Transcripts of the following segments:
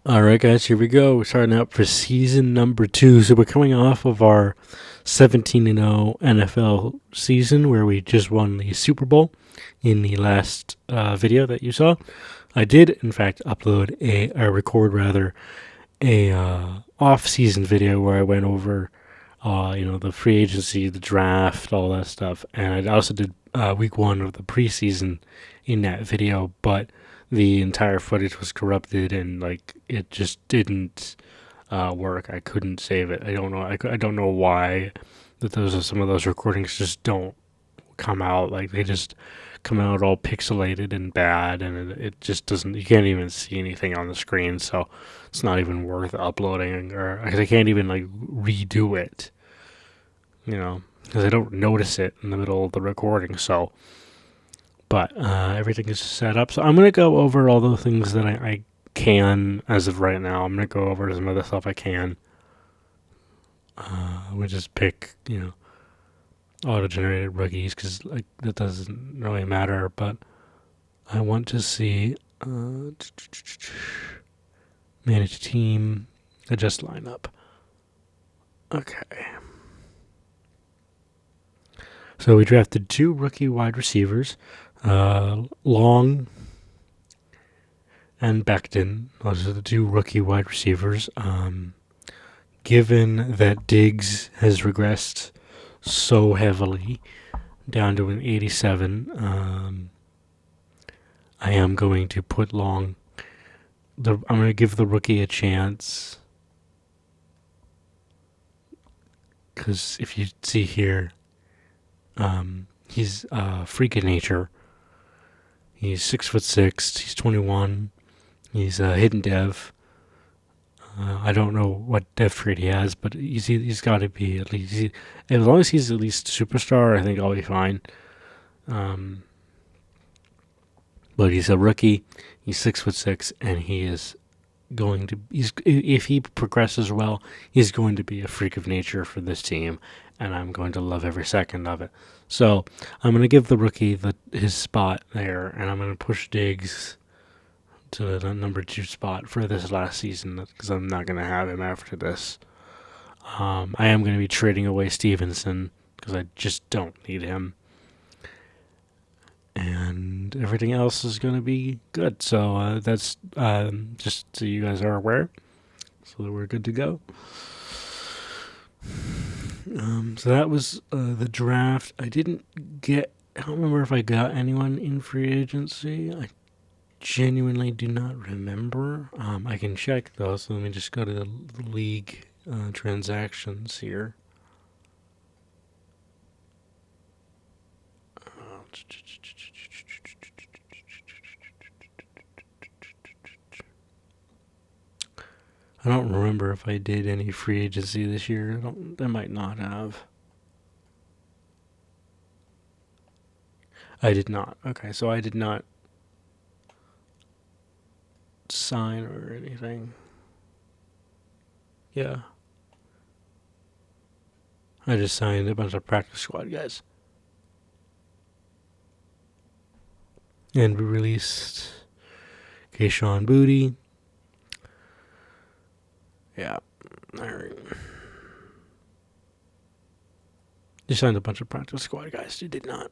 All right, guys, here we go. We're starting out for season number 2. So we're coming off of our 17-0 NFL season where we just won the Super Bowl in the last video that you saw. I did, in fact, upload a off-season video where I went over, the free agency, the draft, all that stuff, and I also did week 1 of the preseason in that video, but the entire footage was corrupted and it just didn't work. I couldn't save it. I don't know. I don't know why that some of those recordings just don't come out. Like they just come out all pixelated and bad, and it just doesn't. You can't even see anything on the screen, so it's not even worth uploading. Or because I can't even redo it, because I don't notice it in the middle of the recording. So but everything is set up. So I'm going to go over all the things that I can as of right now. I'm going to go over some of the stuff I can. We just pick, auto-generated rookies because that doesn't really matter. But I want to see manage team, adjust lineup. Okay. So we drafted 2 rookie wide receivers. Long and Becton. Those are the 2 rookie wide receivers. Given that Diggs has regressed so heavily down to an 87, I am going to put Long. I'm going to give the rookie a chance. Because if you see here, he's a freak of nature. He's 6'6". He's 21. He's a hidden dev. I don't know what dev trait he has, but he's got to be at least. As long as he's at least superstar, I think I'll be fine. But he's a rookie. He's 6'6", and he is going to. If he progresses well, he's going to be a freak of nature for this team, and I'm going to love every second of it. So I'm going to give the rookie his spot there, and I'm going to push Diggs to the number 2 spot for this last season because I'm not going to have him after this. I am going to be trading away Stevenson because I just don't need him. And everything else is going to be good. So that's just so you guys are aware. So that we're good to go. So that was the draft. I don't remember if I got anyone in free agency. I genuinely do not remember. I can check though, so let me just go to the league transactions here. I don't remember if I did any free agency this year. I might not have. I did not. Okay, so I did not sign or anything. Yeah. I just signed a bunch of practice squad guys. And we released Keyshawn Booty. Yeah. Alright. Just signed a bunch of practice squad guys. You did not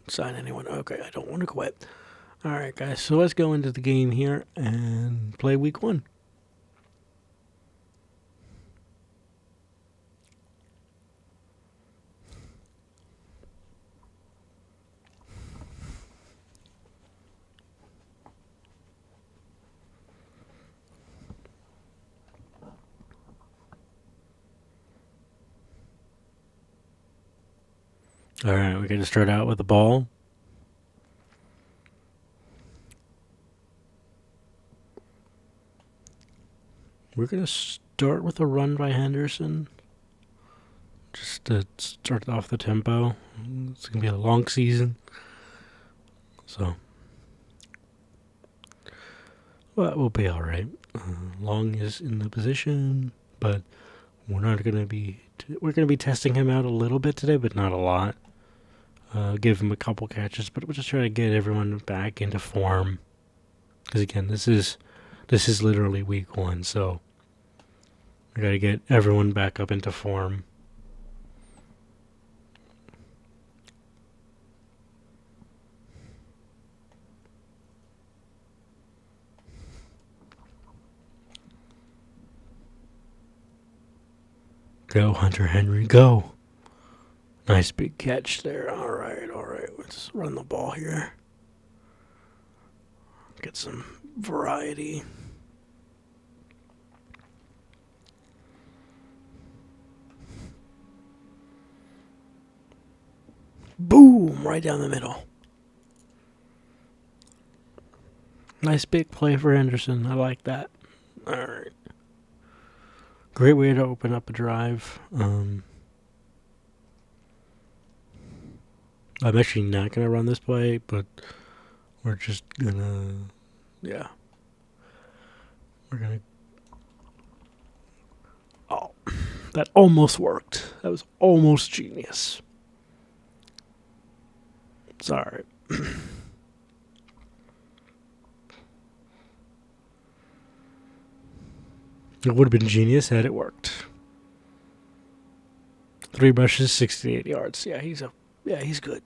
sign anyone. Okay, I don't want to quit. Alright, guys, so let's go into the game here and play week 1. Alright, we're going to start out with the ball. We're going to start with a run by Henderson. Just to start off the tempo. It's going to be a long season. So, well, we'll be alright. Long is in the position, but we're going to be testing him out a little bit today, but not a lot. Give him a couple catches, but we'll just try to get everyone back into form. Because again, this is This is literally week 1, so I gotta get everyone back up into form. Go, Hunter Henry, go. Nice big catch there. All right. Let's run the ball here. Get some variety. Boom! Right down the middle. Nice big play for Henderson. I like that. All right. Great way to open up a drive. I'm actually not going to run this play, but we're just going to. Yeah. We're going to. Oh, that almost worked. That was almost genius. Sorry. It would have been genius had it worked. 3 rushes, 68 yards. Yeah, he's good.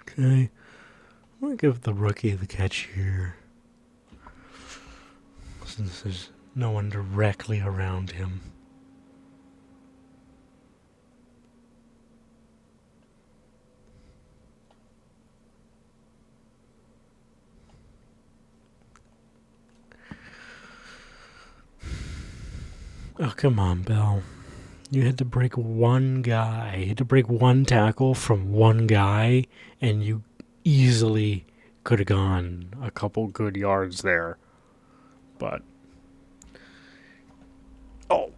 Okay. I'm going to give the rookie the catch here. Since there's no one directly around him. Oh, come on, Bell. You had to break one guy. You had to break one tackle from one guy, and you easily could have gone a couple good yards there. But. Oh.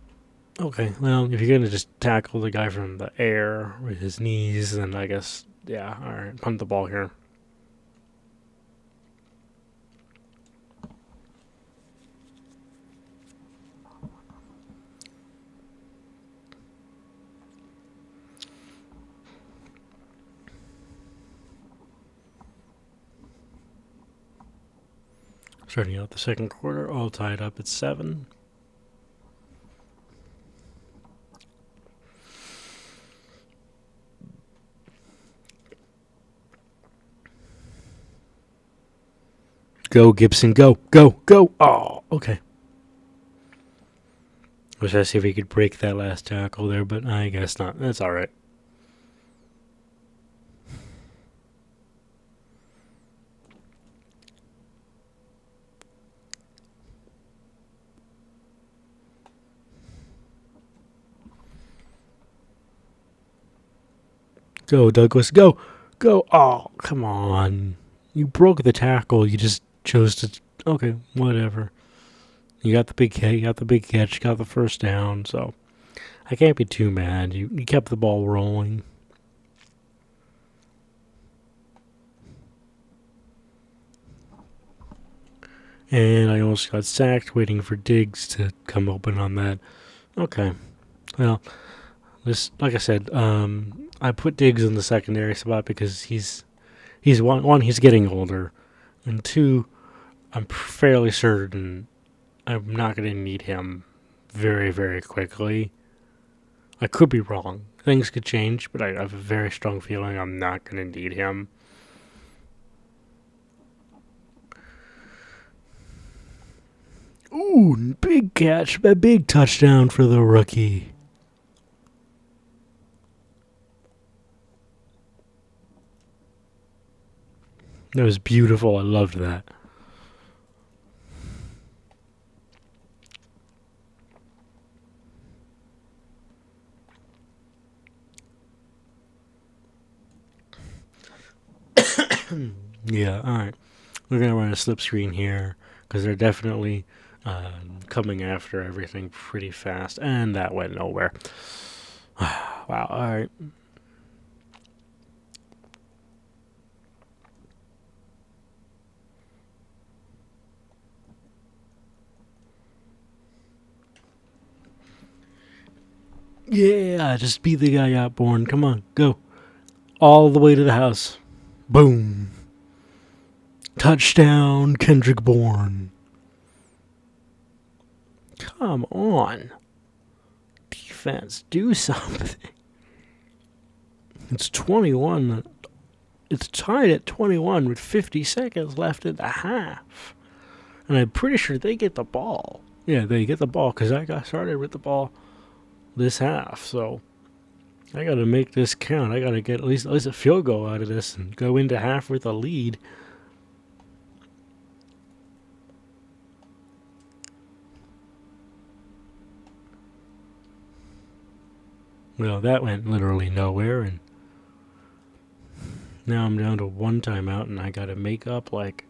Okay, well, if you're going to just tackle the guy from the air with his knees, then I guess, yeah, alright, punt the ball here. Starting out the second quarter, all tied up at 7. Go, Gibson, go, go, go. Oh, okay. Was trying to see if he could break that last tackle there, but I guess not. That's alright. Go, Douglas, go, go. Oh, come on. You broke the tackle. You just chose to. Okay, whatever. You got the big hit, you got the big catch, you got the first down, so I can't be too mad. You kept the ball rolling. And I almost got sacked waiting for Diggs to come open on that. Okay. Well, this, like I said, I put Diggs in the secondary spot because he's one, he's getting older, and two, I'm fairly certain I'm not going to need him very, very quickly. I could be wrong. Things could change, but I have a very strong feeling I'm not going to need him. Ooh, big catch, a big touchdown for the rookie. That was beautiful. I loved that. Yeah, alright. We're going to run a slip screen here because they're definitely coming after everything pretty fast. And that went nowhere. Wow, alright. Yeah, just beat the guy out, Bourne. Come on, go. All the way to the house. Boom. Touchdown, Kendrick Bourne. Come on. Defense, do something. It's 21. It's tied at 21 with 50 seconds left in the half. And I'm pretty sure they get the ball. Yeah, they get the ball because I got started with the ball this half. So I got to make this count. I got to get at least a field goal out of this and go into half with a lead. Well, that went literally nowhere, and now I'm down to one timeout, and I got to make up like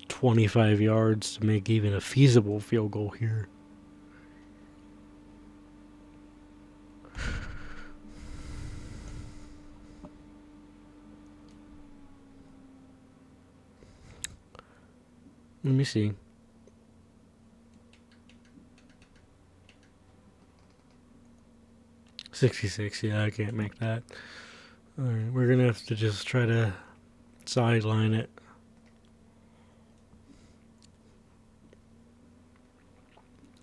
25 yards to make even a feasible field goal here. Let me see. $66, yeah, I can't make that. Alright, we're gonna have to just try to sideline it.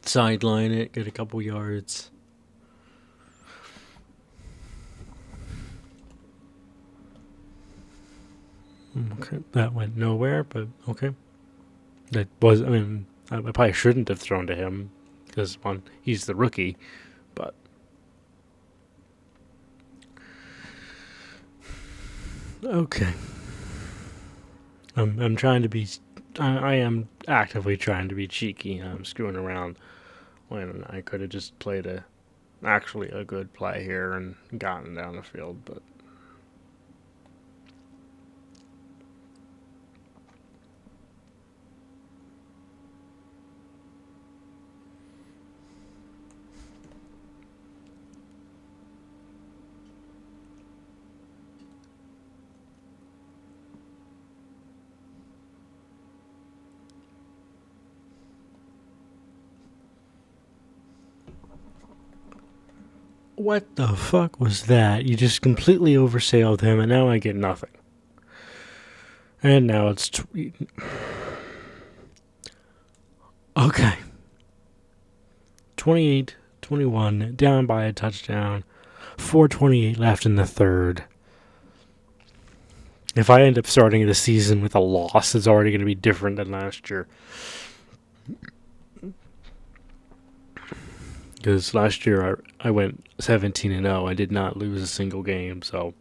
Sideline it, get a couple yards. Okay, that went nowhere, but okay. That was, I mean, I probably shouldn't have thrown to him because, one, he's the rookie, but. Okay. I'm trying to be. I am actively trying to be cheeky. I'm screwing around when I could have just played actually a good play here and gotten down the field, but. What the fuck was that? You just completely oversailed him, and now I get nothing. And now it's. Okay. 28-21, down by a touchdown. 4:28 left in the third. If I end up starting the season with a loss, it's already going to be different than last year. Because last year I went 17-0. I did not lose a single game, so.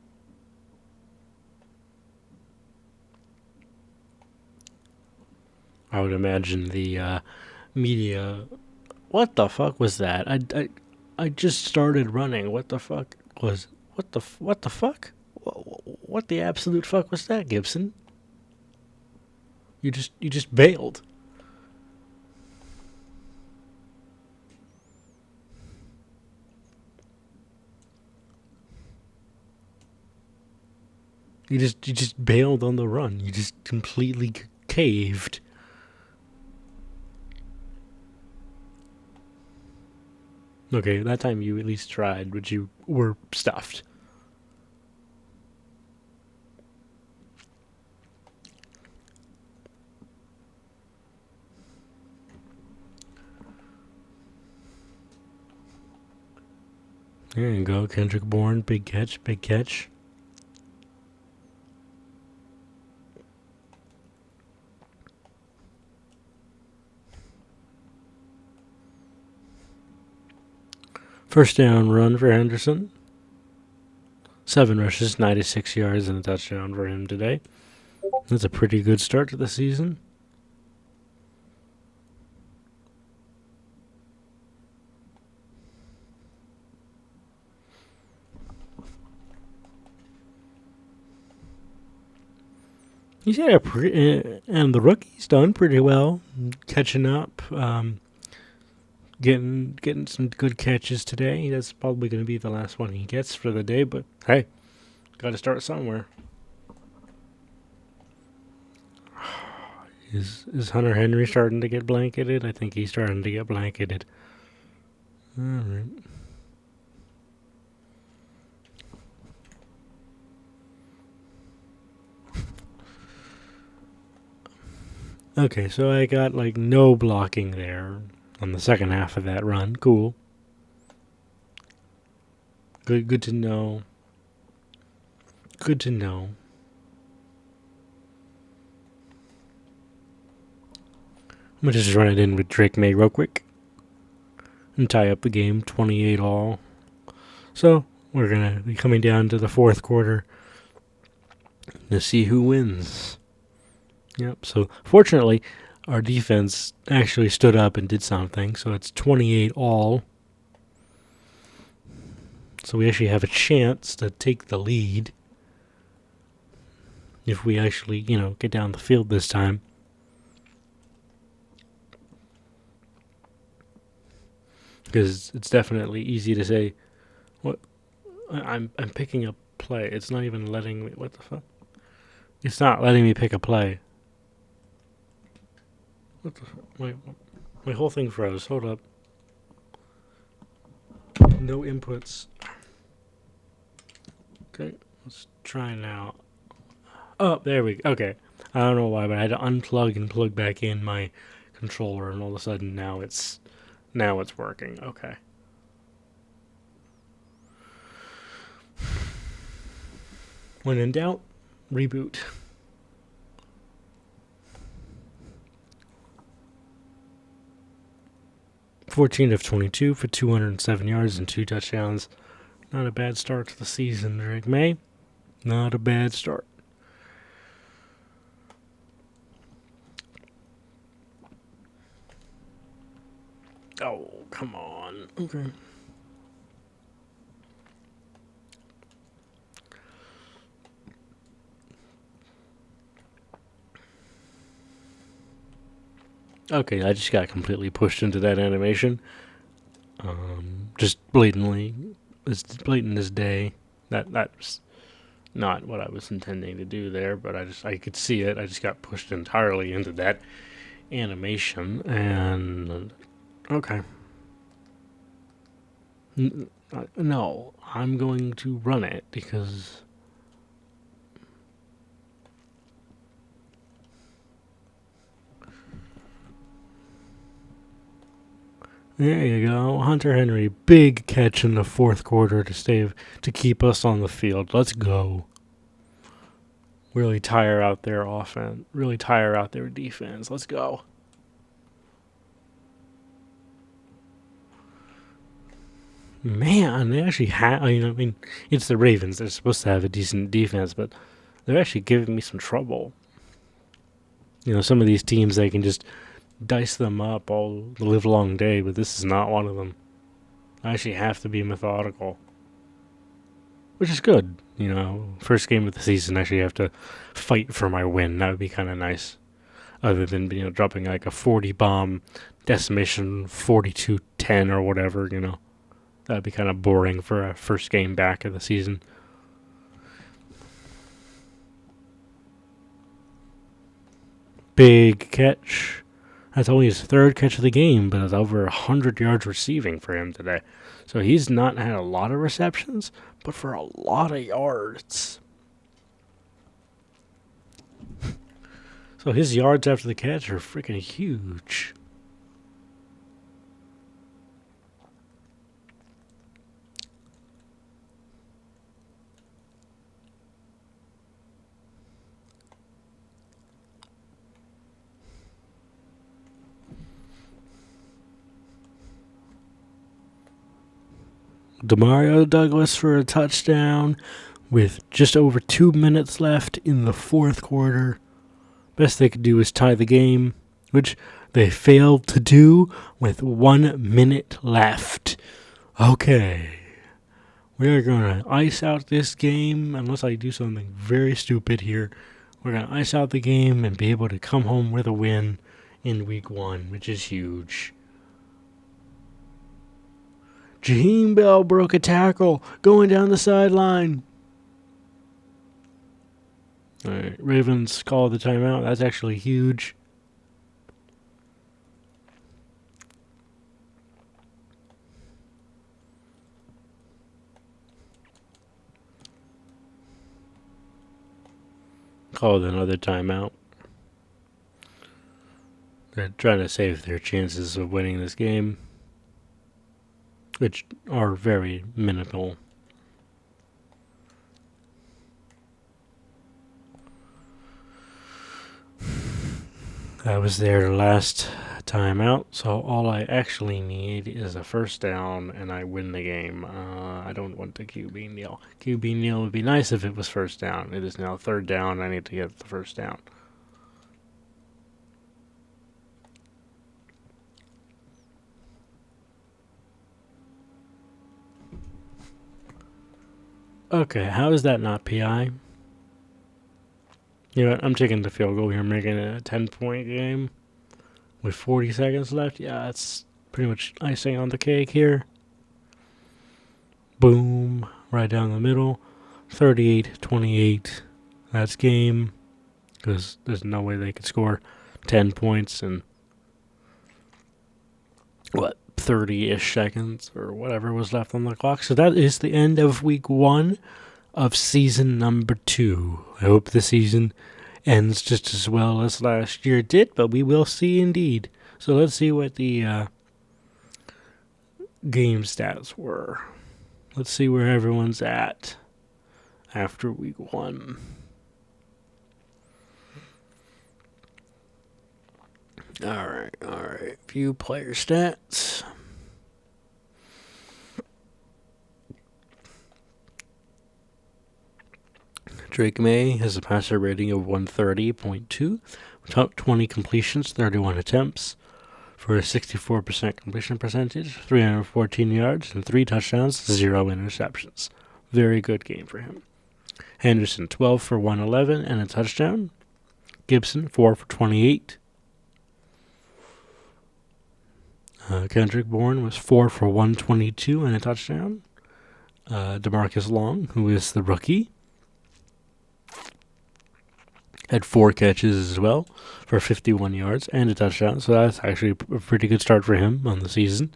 I would imagine the media. What the fuck was that? I just started running. What the fuck was. What the fuck? What the absolute fuck was that, Gibson? You just bailed. You just bailed on the run. You just completely caved. Okay, that time you at least tried, but you were stuffed. There you go, Kendrick Bourne. Big catch, big catch. First down run for Henderson. 7 rushes, 96 yards, and a touchdown for him today. That's a pretty good start to the season. He's had and the rookie's done pretty well, catching up, getting some good catches today. That's probably going to be the last one he gets for the day, but hey, got to start somewhere. Is Hunter Henry starting to get blanketed? I think he's starting to get blanketed. All right. Okay, so I got like no blocking there on the second half of that run. Cool. Good to know. Good to know. I'm gonna just run it in with Drake May real quick and tie up the game 28 all. So we're gonna be coming down to the fourth quarter to see who wins. Yep. So fortunately, our defense actually stood up and did something. So it's 28 all. So we actually have a chance to take the lead if we actually, get down the field this time. Because it's definitely easy to say, "What? I'm picking a play." It's not even letting me. What the fuck? It's not letting me pick a play. What the fuck? My whole thing froze. Hold up. No inputs. Okay, let's try now. Oh, there we go. Okay. I don't know why, but I had to unplug and plug back in my controller, and all of a sudden now it's working. Okay. When in doubt, reboot. 14 of 22 for 207 yards and 2 touchdowns. Not a bad start to the season, Drake May. Not a bad start. Oh, come on. Okay. Okay, I just got completely pushed into that animation. Just blatantly, as blatant as day. That's not what I was intending to do there, but I could see it. I just got pushed entirely into that animation, and okay. No, I'm going to run it because there you go. Hunter Henry, big catch in the fourth quarter to keep us on the field. Let's go. Really tire out their offense. Really tire out their defense. Let's go. Man, they actually have. I mean, it's the Ravens. They're supposed to have a decent defense, but they're actually giving me some trouble. Some of these teams they can just dice them up all the live long day, but this is not one of them. I actually have to be methodical, which is good. First game of the season, I actually have to fight for my win. That would be kind of nice. Other than dropping like a 40 bomb decimation 42-10 or whatever. That'd be kind of boring for a first game back of the season. Big catch. That's only his third catch of the game, but it's over 100 yards receiving for him today. So he's not had a lot of receptions, but for a lot of yards. So his yards after the catch are freaking huge. Demario Douglas for a touchdown with just over 2 minutes left in the fourth quarter. Best they could do is tie the game, which they failed to do with 1 minute left. Okay. We are going to ice out this game unless I do something very stupid here. We're going to ice out the game and be able to come home with a win in week 1, which is huge. Jaheim Bell broke a tackle going down the sideline. All right, Ravens call the timeout. That's actually huge. Called another timeout. They're trying to save their chances of winning this game, which are very minimal. I was there last time out, so all I actually need is a first down and I win the game. I don't want the QB kneel. QB kneel would be nice if it was first down. It is now third down. I need to get the first down. Okay, how is that not PI? You know what? I'm taking the field goal here, making it a 10-point game with 40 seconds left. Yeah, that's pretty much icing on the cake here. Boom, right down the middle. 38-28. That's game. Because there's no way they could score 10 points in, 30-ish seconds or whatever was left on the clock. So that is the end of week 1 of season number 2. I hope the season ends just as well as last year did, but we will see indeed. So let's see what the game stats were. Let's see where everyone's at after week 1. Alright. View player stats. Drake May has a passer rating of 130.2, top 20 completions, 31 attempts, for a 64% completion percentage, 314 yards, and 3 touchdowns, 0 interceptions. Very good game for him. Henderson, 12 for 111 and a touchdown. Gibson, 4 for 28. Kendrick Bourne was 4 for 122 and a touchdown. DeMarcus Long, who is the rookie, had 4 catches as well for 51 yards and a touchdown. So that's actually a pretty good start for him on the season.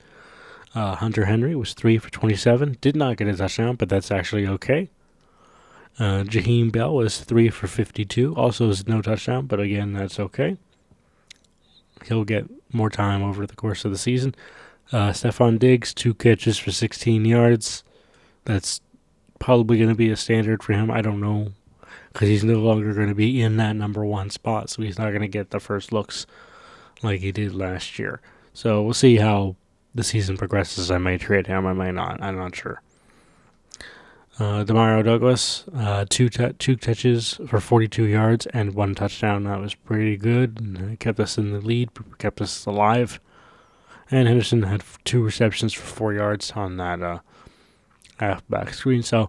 Hunter Henry was 3 for 27. Did not get a touchdown, but that's actually okay. Jaheim Bell was 3 for 52. Also is no touchdown, but again, that's okay. He'll get more time over the course of the season. Stephon Diggs, 2 catches for 16 yards. That's probably going to be a standard for him. I don't know, because he's no longer going to be in that number 1 spot, so he's not going to get the first looks like he did last year. So we'll see how the season progresses. I may trade him, I may not. I'm not sure. Demario Douglas, 2 catches for 42 yards and 1 touchdown. That was pretty good. And it kept us in the lead, kept us alive. And Henderson had 2 receptions for 4 yards on that halfback screen. So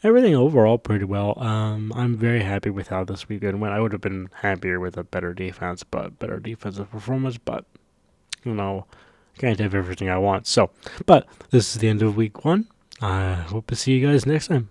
everything overall pretty well. I'm very happy with how this weekend went. I would have been happier with a better defense, but better defensive performance. But, can't have everything I want. So, but this is the end of week 1. I hope to see you guys next time.